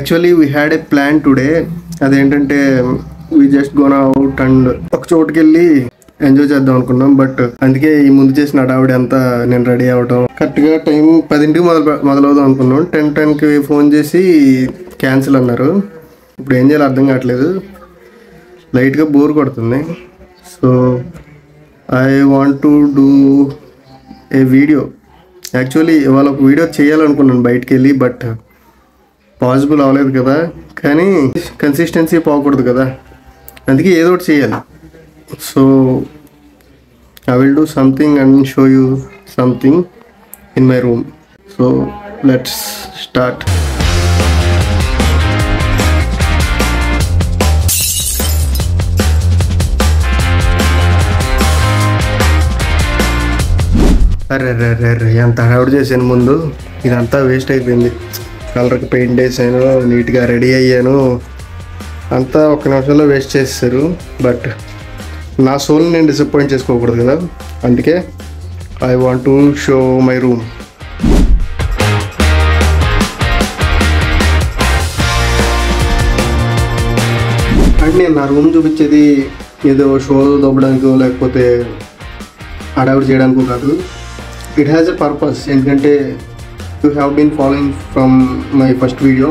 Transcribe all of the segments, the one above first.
Actually we had a plan today. అదేంటంటే we just gone out and ఒక చోటుకి వెళ్ళి ఎంజాయ్ చేద్దాం అనుకున్నాం. బట్ అందుకే ఈ ముందు చేసిన హడావిడి అంతా నేను రెడీ అవ్వటం కరెక్ట్గా టైం 10కి మొదలవుదాం అనుకున్నాం. 10కి ఫోన్ చేసి క్యాన్సిల్ అన్నారు. ఇప్పుడు ఏం చేయాలో అర్థం కావట్లేదు, లైట్గా బోర్ కొడుతుంది. So I want to do a video. Actually ఇవాళ ఒక వీడియో చేయాలనుకున్నాను బయటికి వెళ్ళి, బట్ పాసిబుల్ అవ్వలేదు కదా. కానీ కన్సిస్టెన్సీ పోకూడదు కదా, అందుకే ఏదో ఒకటి చేయాలి. So I will do something and show you something in my room. So let's start. అరే ఎంత హడావుడి చేశాను ముందు, ఇదంతా వేస్ట్ అయిపోయింది. కలర్కి పెయింట్ వేసాను, నీట్గా రెడీ అయ్యాను, అంతా ఒక్క నిమిషంలో వేస్ట్ చేసేసారు. బట్ నా సోల్ని నేను డిసప్పాయింట్ చేసుకోకూడదు కదా, అందుకే I want to show my room. అంటే నేను నా రూమ్ చూపించేది ఏదో షో దొబ్బడానికో లేకపోతే హడావుడి చేయడానికో కాదు. It has a purpose. ఎందుకంటే you have been following from my first video.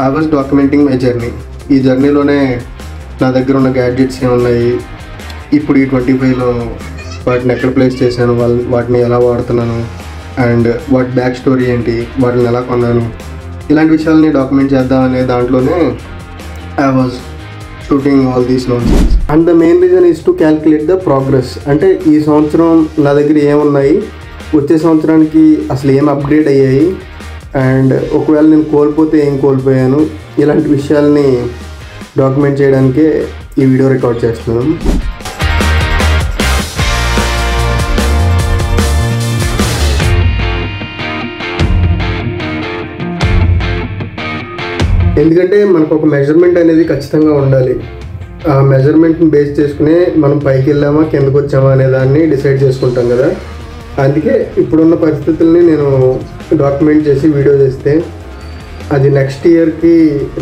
I was documenting my journey. ఈ జర్నీలోనే నా దగ్గర ఉన్న గ్యాడ్జెట్స్ ఏమున్నాయి, ఇప్పుడు ఈ 25లో వాటిని ఎక్కడ ప్లేస్ చేశాను, వాటిని ఎలా వాడుతున్నాను, అండ్ వాటి బ్యాక్ స్టోరీ ఏంటి, వాటిని ఎలా కొన్నాను, ఇలాంటి విషయాలని డాక్యుమెంట్ చేద్దాం అనే దాంట్లోనే I was shooting all these nonsense. And the main reason is to calculate the progress. అంటే ఈ సంవత్సరం నా దగ్గర ఏమున్నాయి, వచ్చే సంవత్సరానికి అసలు ఏం అప్గ్రేడ్ అయ్యాయి, అండ్ ఒకవేళ నేను కోల్పోతే ఏం కోల్పోయాను, ఇలాంటి విషయాల్ని డాక్యుమెంట్ చేయడానికే ఈ వీడియో రికార్డ్ చేస్తున్నాను. ఎందుకంటే మనకు ఒక మెజర్మెంట్ అనేది ఖచ్చితంగా ఉండాలి. ఆ మెజర్మెంట్ని బేస్ చేసుకునే మనం పైకి వెళ్ళామా కిందకు వచ్చామా అనే దాన్ని డిసైడ్ చేసుకుంటాం కదా. అందుకే ఇప్పుడున్న పరిస్థితుల్ని నేను డాక్యుమెంట్ చేసి వీడియో చేస్తే అది నెక్స్ట్ ఇయర్కి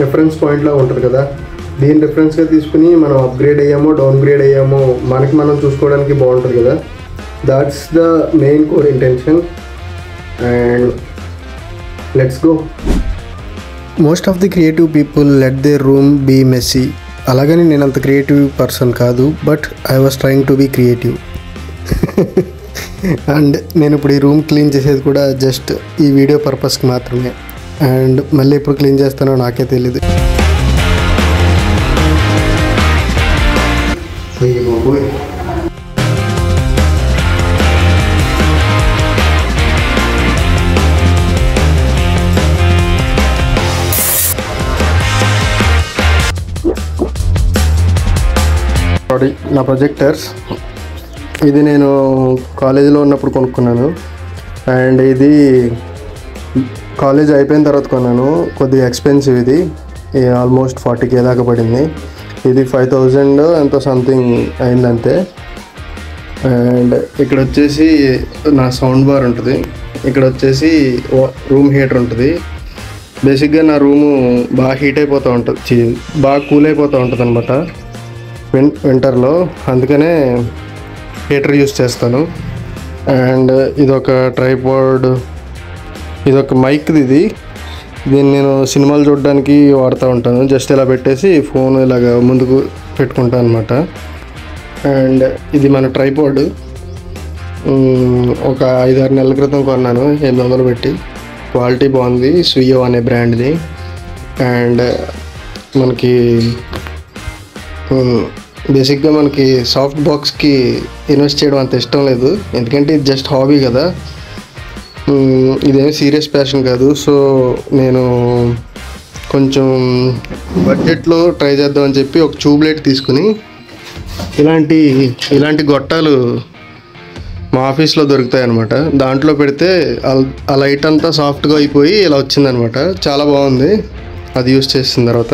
రెఫరెన్స్ పాయింట్లా ఉంటుంది కదా. దీన్ని రెఫరెన్స్గా తీసుకుని మనం అప్గ్రేడ్ అయ్యామో డౌన్గ్రేడ్ అయ్యామో మనకి మనం చూసుకోవడానికి బాగుంటుంది కదా. That's the main core intention. And let's go. Most of the creative people let their room be messy. అలాగని నేను అంత క్రియేటివ్ పర్సన్ కాదు, but I was trying to be creative. And నేను ఇప్పుడు ఈ రూమ్ క్లీన్ చేసేది కూడా జస్ట్ ఈ వీడియో పర్పస్కి మాత్రమే. అండ్ మళ్ళీ ఎప్పుడు క్లీన్ చేస్తానో నాకే తెలీదు. నా ప్రొజెక్టర్స్ ఇది నేను కాలేజీలో ఉన్నప్పుడు కొనుక్కున్నాను. అండ్ ఇది కాలేజ్ అయిపోయిన తర్వాత కొన్నాను. కొద్దిగా ఎక్స్పెన్సివ్, ఇది ఆల్మోస్ట్ 40K దాకా పడింది. ఇది 5000 ఎంతో సంథింగ్ అయిందంతే. అండ్ ఇక్కడ వచ్చేసి నా సౌండ్ బార్ ఉంటుంది, ఇక్కడ వచ్చేసి రూమ్ హీటర్ ఉంటుంది. బేసిక్గా నా రూము బాగా హీట్ అయిపోతూ ఉంటుంది, బాగా కూల్ అయిపోతూ ఉంటుంది అనమాట వింటర్లో, అందుకనే హీటర్ యూస్ చేస్తాను. అండ్ ఇదొక ట్రైపాడ్, ఇదొక మైక్ది. దీన్ని నేను సినిమాలు చూడడానికి వాడుతూ ఉంటాను. జస్ట్ ఇలా పెట్టేసి ఫోన్ ఇలాగ ముందుకు పెట్టుకుంటాను అనమాట. అండ్ ఇది మన ట్రైపాడ్ ఒక 5-6 నెలల క్రితం కొన్నాను, 800 పెట్టి. క్వాలిటీ బాగుంది, సుయో అనే బ్రాండ్ది. అండ్ మనకి బేసిక్గా మనకి సాఫ్ట్ బాక్స్కి ఇన్వెస్ట్ చేయడం అంత ఇష్టం లేదు, ఎందుకంటే ఇది జస్ట్ హాబీ కదా, ఇదేమి సీరియస్ ప్యాషన్ కాదు. సో నేను కొంచెం బడ్జెట్లో ట్రై చేద్దామని చెప్పి ఒక ట్యూబ్లైట్ తీసుకుని ఇలాంటి గొట్టాలు మా ఆఫీస్లో దొరుకుతాయి అన్నమాట. దాంట్లో పెడితే ఆ లైట్ అంతా సాఫ్ట్గా అయిపోయి ఇలా వచ్చిందనమాట. చాలా బాగుంది అది యూస్ చేసిన తర్వాత.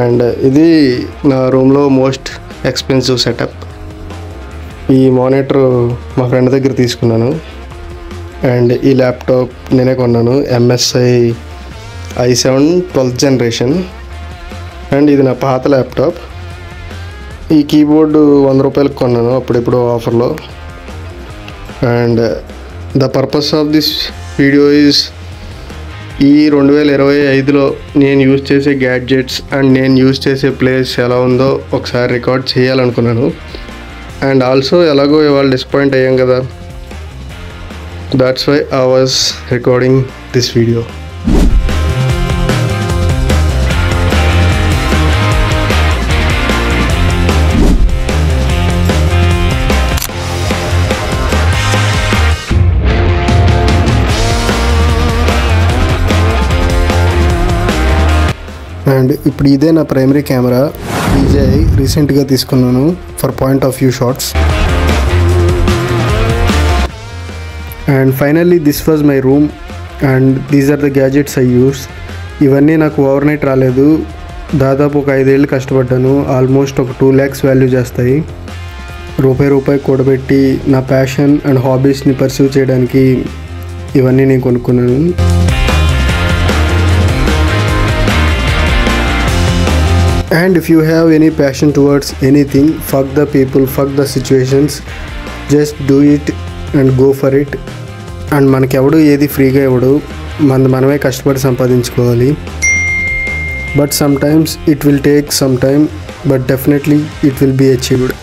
అండ్ ఇది నా రూమ్లో మోస్ట్ ఎక్స్పెన్సివ్ సెటప్. ఈ మానిటర్ మా ఫ్రెండ్ దగ్గర తీసుకున్నాను. అండ్ ఈ ల్యాప్టాప్ నేనే కొన్నాను, MSI i7 12th generation. And ఇది నా పాత ల్యాప్టాప్. ఈ కీబోర్డు 100 రూపాయలకు కొన్నాను అప్పుడెప్పుడు ఆఫర్లో. And the purpose of this video is ఈ 2025లో నేను యూజ్ చేసే గ్యాడ్జెట్స్ అండ్ నేను యూజ్ చేసే ప్లేస్ ఎలా ఉందో ఒకసారి రికార్డ్ చేయాలనుకున్నాను. అండ్ ఆల్సో ఎలాగో ఇవాళ డిసప్పాయింట్ అయ్యాం కదా, that's why I was recording this video. And ఇప్పుడు ఇదే నా ప్రైమరీ కెమెరా, DJI రీసెంట్గా తీసుకున్నాను for point of view shots. And finally this was my room and these are the gadgets I use. ఇవన్నీ నాకు ఓవర్ నైట్ రాలేదు, దాదాపు ఒక 5 ఏళ్ళు కష్టపడ్డాను. ఆల్మోస్ట్ ఒక 2 lakhs వాల్యూ చేస్తాయి. రూపాయి కూడబెట్టి నా ప్యాషన్ అండ్ హాబీస్ని పర్సూ చేయడానికి ఇవన్నీ నేను కొనుక్కున్నాను. And if you have any passion towards anything, fuck the people, fuck the situations, just do it and go for it. And మనకి ఎవడు ఏది ఫ్రీగా ఇవ్వడు, మనమే కష్టపడి సంపాదించుకోవాలి. But sometimes it will take some time, but definitely it will be achieved.